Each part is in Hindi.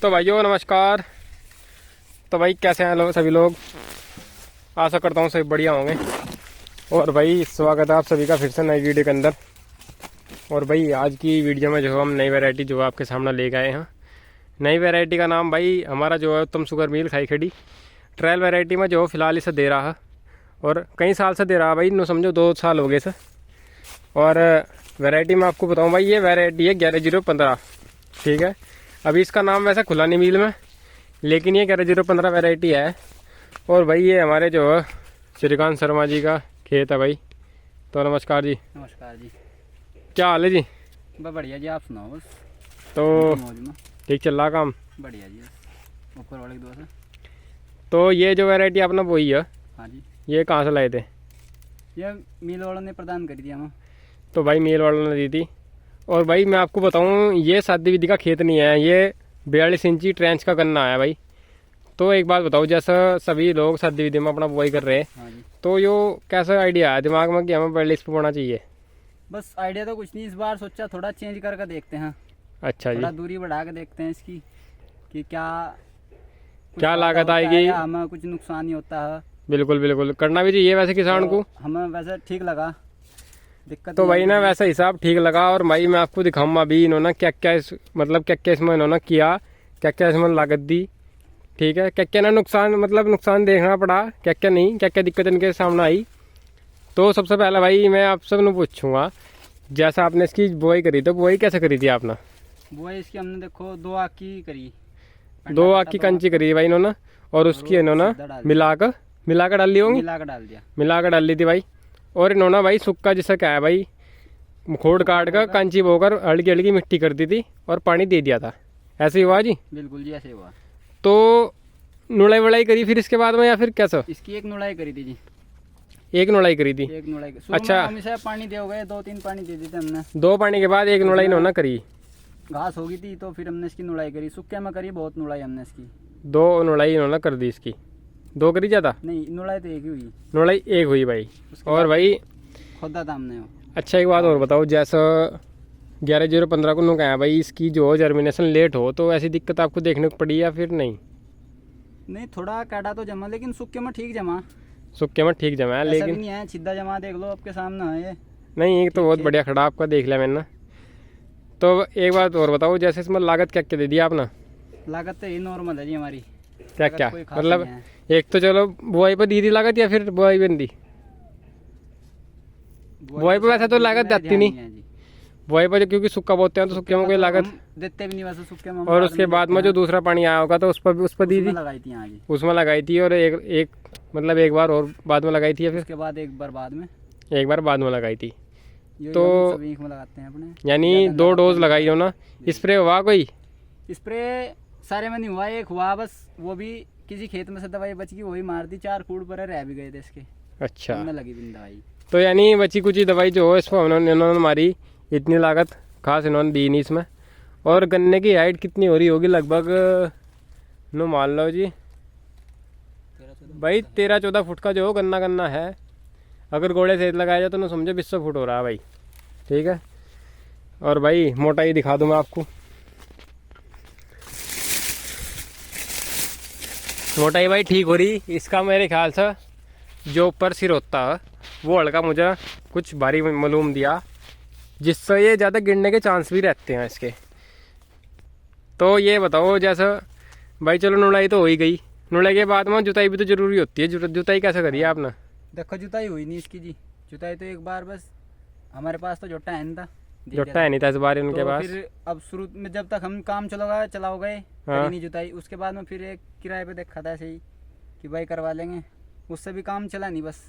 तो भाइयों नमस्कार। तो भाई कैसे हैं लोग सभी लोग, आशा करता हूँ सभी बढ़िया होंगे। और भाई स्वागत है आप सभी का फिर से नई वीडियो के अंदर। और भाई आज की वीडियो में जो हम नई वैरायटी जो आपके सामने लेके आए हैं, नई वैरायटी का नाम भाई हमारा जो है उत्तम शुगर मिल खाई खेड़ी ट्रायल वैरायटी में जो फिलहाल इसे दे रहा है। और कई साल से दे रहा है भाई, नो समझो 2 साल हो गए सर। और वैरायटी में आपको बताऊँ भाई, ये वैरायटी है 11015। ठीक है, अभी इसका नाम वैसे खुला नहीं मिल में, लेकिन ये 11015 वैरायटी है। और भाई ये हमारे जो है श्रीकांत शर्मा जी का खेत है भाई। तो नमस्कार जी। नमस्कार जी। क्या हाल है जी? बस बढ़िया जी, आप सुनाओ। बस तो मौज में ठीक चल रहा काम? बढ़िया जी, ऊपर वाले की दुआ से। तो ये जो वैरायटी आपने बोई है, हाँ जी, ये कहाँ से लाए थे? ये मिल वालों ने प्रदान करी थी हमें। तो भाई मेल वालों ने दी थी। और भाई मैं आपको बताऊं, ये शादी विधि का खेत नहीं है, ये 42 इंची ट्रेंच का गन्ना है भाई। तो एक बात बताओ, जैसा सभी लोग शादी विधि में अपना बुआई कर रहे हैं, हाँ जी, तो यो कैसा आइडिया है दिमाग में कि हमें 42 पे बोना चाहिए? बस आइडिया तो कुछ नहीं, इस बार सोचा थोड़ा चेंज करके देखते हैं। अच्छा जी, थोड़ा दूरी बढ़ा के देखते हैं इसकी कि क्या क्या फायदा लागत होता है आएगी? या हमें कुछ नुकसान ही होता है। बिल्कुल बिल्कुल, करना भी चाहिए वैसे किसान तो को। हमें वैसे ठीक लगा, दिक्कत तो नहीं भाई आई ना मुझे। वैसा हिसाब ठीक लगा। और भाई मैं आपको दिखाऊंगा अभी इन्होंने क्या क्या क्या क्या इसमें इन्होंने किया, क्या क्या इसमें लागत दी। ठीक है, क्या क्या ना नुकसान देखना पड़ा, क्या क्या नहीं, क्या क्या दिक्कत इनके सामने आई। तो सबसे पहले भाई मैं आप सबने पूछूंगा, जैसा आपने इसकी बुआई करी, तो बुआई कैसे करी थी आपने? बुआई इसकी हमने देखो 2 आँख की करी, 2 आँख की कंची करी थी भाई इन्होंने। और उसकी इन्होंने सीधा डाल दिया। मिलाकर डाल ली होंगी, मिला कर डाल दिया। मिलाकर डाल ली थी भाई। और इन्होंने भाई सुक्का जिसका क्या है भाई, खोड़ काट कर कंची बोकर हल्की हल्की मिट्टी कर दी थी और पानी दे दिया था। ऐसे ही हुआ जी? बिल्कुल जी, ऐसे हुआ। तो नुड़ाई वड़ाई करी फिर इसके बाद में, या फिर कैसा? इसकी एक नुड़ाई करी थी जी, एक नुड़ाई करी थी। एक नुड़ाई। अच्छा। हम इसे पानी दे हो गए, 2-3 पानी दे देते हमने। 2 पानी के बाद एक नुड़ाई इन्होंने करी। घास हो गई थी तो फिर हमने इसकी नुड़ाई करी, सूखे में करी बहुत नुड़ाई हमने इसकी। 2 नुड़ाई इन्होंने कर दी इसकी, 2 करी ज़्यादा? नहीं, नुड़ाई तो एक ही हुई। नुड़ाई एक हुई भाई। उसके और बाद भाई खोदा था हमने वो। अच्छा एक बात और बताओ, जैसा 11015 को नुका है भाई, इसकी जो जर्मिनेशन लेट हो तो ऐसी दिक्कत आपको देखने को पड़ी या फिर नहीं? नहीं, थोड़ा काटा तो जमा, लेकिन सूखे में ठीक जमा। सूखे में ठीक जमा है, ऐसा भी लेकिन नहीं है सीधा जमा, देख लो आपके सामने है ये। नहीं, एक तो बहुत ठीक है। बढ़िया खड़ा आपका देख लिया मैंने। तो एक बात और बताओ, जैसे इसमें लागत क्या क्या दे दी आपने? लागत तो ये नॉर्मल है जी हमारी। क्या लागत क्या कोई खास मतलब, नहीं है। एक तो चलो बुआई पर दी थी लागत, या फिर बुआई पर नहीं दी? बुआई पे वैसे तो लागत ध्यान जाती नहीं। है जी। बुआई पर क्योंकि सूखा बोते हैं तो सूखे में कोई तो लागत। हम देते भी नहीं वैसे सूखे में, हम और उसके बाद में देते जो हैं। दूसरा पानी आया होगा तो उस पर दी उसमें थी, लगाई थी, हाँ जी। उसमें लगाई थी। और एक मतलब एक बार और बाद में लगाई थी, या फिर उसके बाद एक बार बाद में। एक बार बाद में लगाई थी? ये तो हम सभी में लगाते हैं अपने। यानी ज़्यादा 2 लगाते डोज हैं। लगाई हो ना? स्प्रे हुआ कोई? स्प्रे सारे में नहीं हुआ, एक हुआ बस, वो भी किसी खेत में से दवाई बच गई, वही मार दी। 4 कूड़ पर रह भी गए थे इसके, अच्छा, उनमें लगी भी नहीं दवाई। तो यानी बची कुची दवाई जो हो इसको इन्होंने मारी, इतनी लागत खास इन्होंने दी नहीं इसमें। और गन्ने की हाइट कितनी हो रही होगी लगभग, नो मान लो जी भाई 13-14 फुट का जो गन्ना है। अगर गोले से लगाया जाए तो ना समझो 20 फुट हो रहा है भाई। ठीक है, और भाई मोटाई दिखा दूँ मैं आपको। मोटाई भाई ठीक हो रही इसका, मेरे ख्याल से जो ऊपर सिर होता है वो हल्का मुझे कुछ भारी मालूम दिया, जिससे ये ज़्यादा गिरने के चांस भी रहते हैं इसके। तो ये बताओ, जैसा भाई चलो नुड़ाई तो हो ही गई, नुड़ाई के बाद में जुताई भी तो जरूरी होती है। जुताई कैसे करी है आपने? देखो जुताई हुई नहीं इसकी जी, जुताई तो एक बार बस, हमारे पास तो जोटा है नहीं था। जोटा है नहीं था इस बार इनके तो पास। फिर अब शुरू में जब तक हम काम चलाओ गए, हाँ। करी नहीं जुताई। उसके बाद में फिर एक किराए पे देखा था ऐसे ही कि भाई करवा लेंगे, उससे भी काम चला नहीं। बस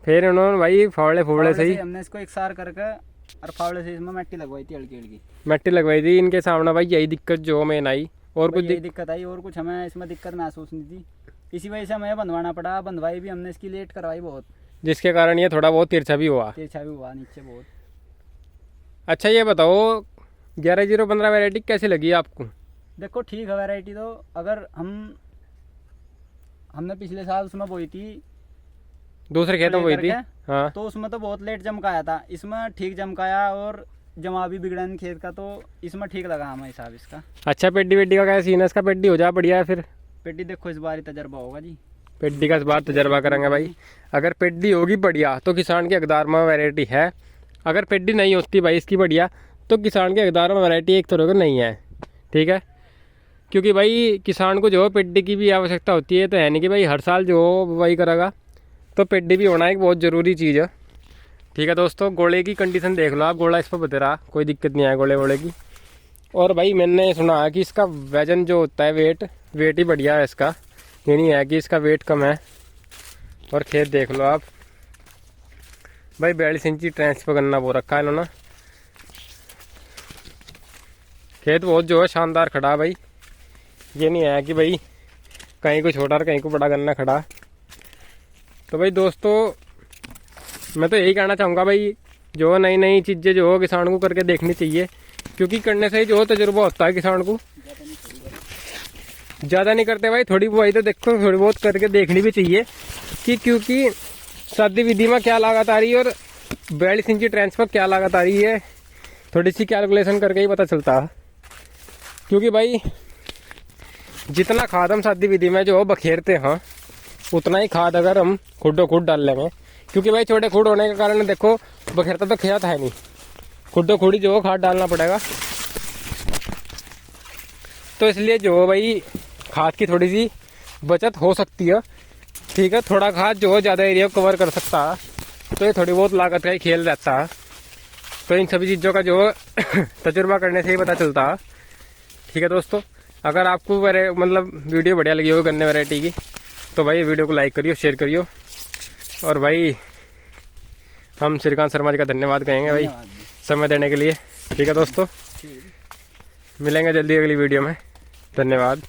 फिर उन्होंने भाई फावड़े फूवड़े से ही हमने इसको एक सार करके और फावड़े से इसमें मिट्टी लगवाई थी हल्की हल्की। मिट्टी लगवाई थी इनके सामने भाई, यही दिक्कत जो मेन आई। और भाई कुछ यही दिक्कत आई, और कुछ हमें इसमें दिक्कत महसूस नहीं थी। इसी वजह से हमें बंधवाना पड़ा। बंधवाई भी हमने इसकी लेट करवाई बहुत, जिसके कारण ये थोड़ा बहुत तिरछा भी हुआ। तिरछा भी हुआ नीचे बहुत। अच्छा ये बताओ, 11015 वैरायटी कैसी लगी आपको? देखो ठीक है वैरायटी तो, अगर हमने पिछले साल उसमें बोई थी, दूसरे खेतों में हुई थी। करके, हाँ, तो उसमें तो बहुत लेट चमकाया था। इसमें ठीक चमकाया और जमा भी बिगड़ा नहीं खेत का, तो इसमें ठीक लगा हमें हिसाब इसका। अच्छा, पेड्डी वेड्डी का क्या सीन है इसका? पेड्डी हो जा बढ़िया है फिर। पेटी देखो इस बार ही तजर्बा होगा जी। पेड्डी का इस बार तजर्बा करेंगे भाई। अगर पेड्डी होगी बढ़िया तो किसान के हकदार में वैरायटी है। अगर पेड्डी नहीं होती भाई इसकी बढ़िया, तो किसान के हकदार में वैरायटी एक तरह की नहीं है। ठीक है, क्योंकि भाई किसान को जो पेड्डी की भी आवश्यकता होती है, तो है नहीं कि भाई हर साल जो वही करेगा, तो पेड्डी भी होना एक बहुत ज़रूरी चीज़ है। ठीक है दोस्तों, गोले की कंडीशन देख लो आप, गोला इस पर बतेरा, कोई दिक्कत नहीं है गोले वोले की। और भाई मैंने सुना है कि इसका वजन जो होता है, वेट ही बढ़िया है इसका, ये नहीं है कि इसका वेट कम है। और खेत देख लो आप भाई, 42 इंची ट्रेंच पर गन्ना बो रखा है इन्होंने। खेत बहुत जो है शानदार खड़ा है भाई, ये नहीं है कि भाई कहीं को छोटा और कहीं को बड़ा गन्ना खड़ा। तो भाई दोस्तों, मैं तो यही कहना चाहूँगा भाई, जो नई नई चीज़ें जो किसान को करके देखनी चाहिए, क्योंकि करने से ही जो तजुर्बा होता है किसान को। ज़्यादा नहीं करते भाई, थोड़ी बहुत तो देखो, थोड़ी बहुत करके देखनी भी चाहिए कि क्योंकि सादी विधि में क्या लागत आ रही है और 42 इंची ट्रेंच पर क्या लागत आ रही है, थोड़ी सी कैलकुलेशन करके ही पता चलता है। क्योंकि भाई जितना खाद हम सादी विधि में जो बखेरते हैं, उतना ही खाद अगर हम खुडो खुद डाल लेंगे, क्योंकि भाई छोटे खुड होने के कारण देखो बखेरता तो खेत है नहीं, खुडो खुद ही जो खाद डालना पड़ेगा। तो इसलिए जो भाई खाद की थोड़ी सी बचत हो सकती है। ठीक है, थोड़ा खाद जो ज़्यादा एरिया को कवर कर सकता है, तो ये थोड़ी बहुत लागत का ही खेल रहता है। तो इन सभी चीज़ों का जो तजुर्बा करने से ही पता चलता है। ठीक है दोस्तों, अगर आपको मतलब वीडियो बढ़िया लगी हो गन्ने वैरायटी की, तो भाई वीडियो को लाइक करियो, शेयर करियो। और भाई हम श्रीकांत शर्मा जी का धन्यवाद कहेंगे भाई समय देने के लिए। ठीक है दोस्तों, मिलेंगे जल्दी अगली वीडियो में। धन्यवाद।